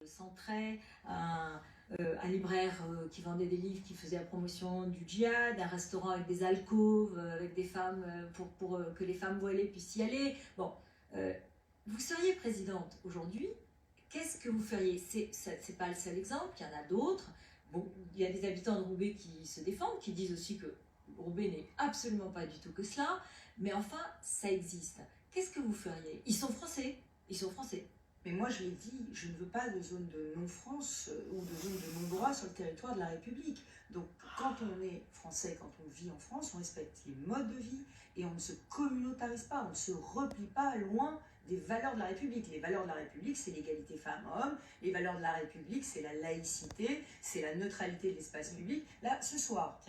Centrais, un libraire qui vendait des livres, qui faisait la promotion du djihad, un restaurant avec des alcôves, avec des femmes, pour que les femmes voilées puissent y aller. Bon, vous seriez présidente aujourd'hui, qu'est-ce que vous feriez? C'est pas le seul exemple, il y en a d'autres. Bon, il y a des habitants de Roubaix qui se défendent, qui disent aussi que Roubaix n'est absolument pas du tout que cela, mais enfin, ça existe. Qu'est-ce que vous feriez? Ils sont français, ils sont français. Mais moi, je l'ai dit, je ne veux pas de zone de non-France ou de zone de non-droit sur le territoire de la République. Donc, quand on est français, quand on vit en France, on respecte les modes de vie et on ne se communautarise pas, on ne se replie pas loin des valeurs de la République. Les valeurs de la République, c'est l'égalité femmes-hommes. Les valeurs de la République, c'est la laïcité, c'est la neutralité de l'espace public. Là, ce soir,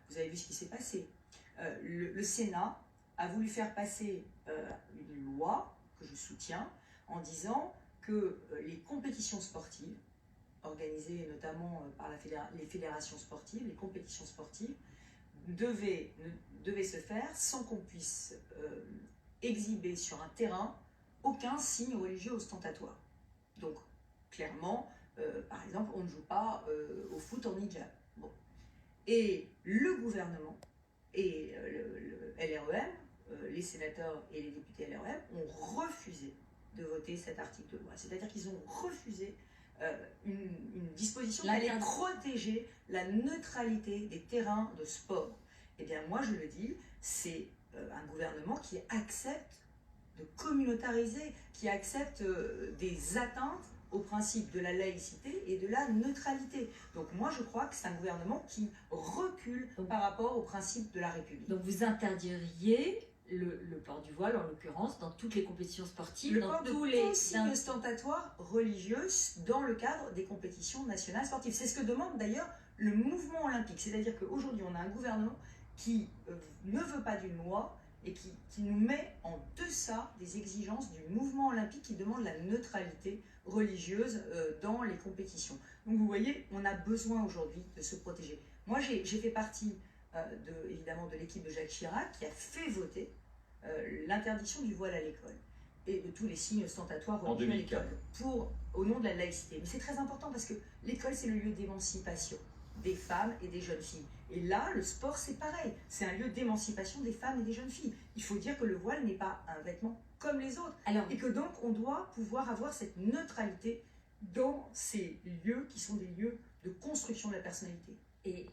vous avez vu ce qui s'est passé. Le Sénat a voulu faire passer une loi que je soutiens, en disant que les compétitions sportives, organisées notamment par les fédérations sportives, les compétitions sportives, devaient se faire sans qu'on puisse exhiber sur un terrain aucun signe religieux ostentatoire. Donc, clairement, par exemple, on ne joue pas au foot en hijab. Bon. Et le gouvernement et le LREM, les sénateurs et les députés LREM, ont refusé de voter cet article de loi. C'est-à-dire qu'ils ont refusé une disposition qui allait protéger la neutralité des terrains de sport. Eh bien, moi, je le dis, c'est un gouvernement qui accepte de communautariser, qui accepte des atteintes au principe de la laïcité et de la neutralité. Donc moi, je crois que c'est un gouvernement qui recule par rapport au principe de la République. Donc vous interdiriez le port du voile, en l'occurrence, dans toutes les compétitions sportives, le port de tous les signes ostentatoires religieux dans le cadre des compétitions nationales sportives. C'est ce que demande d'ailleurs le mouvement olympique. C'est-à-dire qu'aujourd'hui, on a un gouvernement qui ne veut pas d'une loi et qui nous met en deçà des exigences du mouvement olympique qui demande la neutralité religieuse dans les compétitions. Donc vous voyez, on a besoin aujourd'hui de se protéger. Moi, j'ai fait partie évidemment de l'équipe de Jacques Chirac qui a fait voter l'interdiction du voile à l'école et de tous les signes ostentatoires religieux à l'école au nom de la laïcité. Mais c'est très important parce que l'école, c'est le lieu d'émancipation des femmes et des jeunes filles. Et là, le sport, c'est pareil. C'est un lieu d'émancipation des femmes et des jeunes filles. Il faut dire que le voile n'est pas un vêtement comme les autres. Et que donc, on doit pouvoir avoir cette neutralité dans ces lieux qui sont des lieux de construction de la personnalité. Et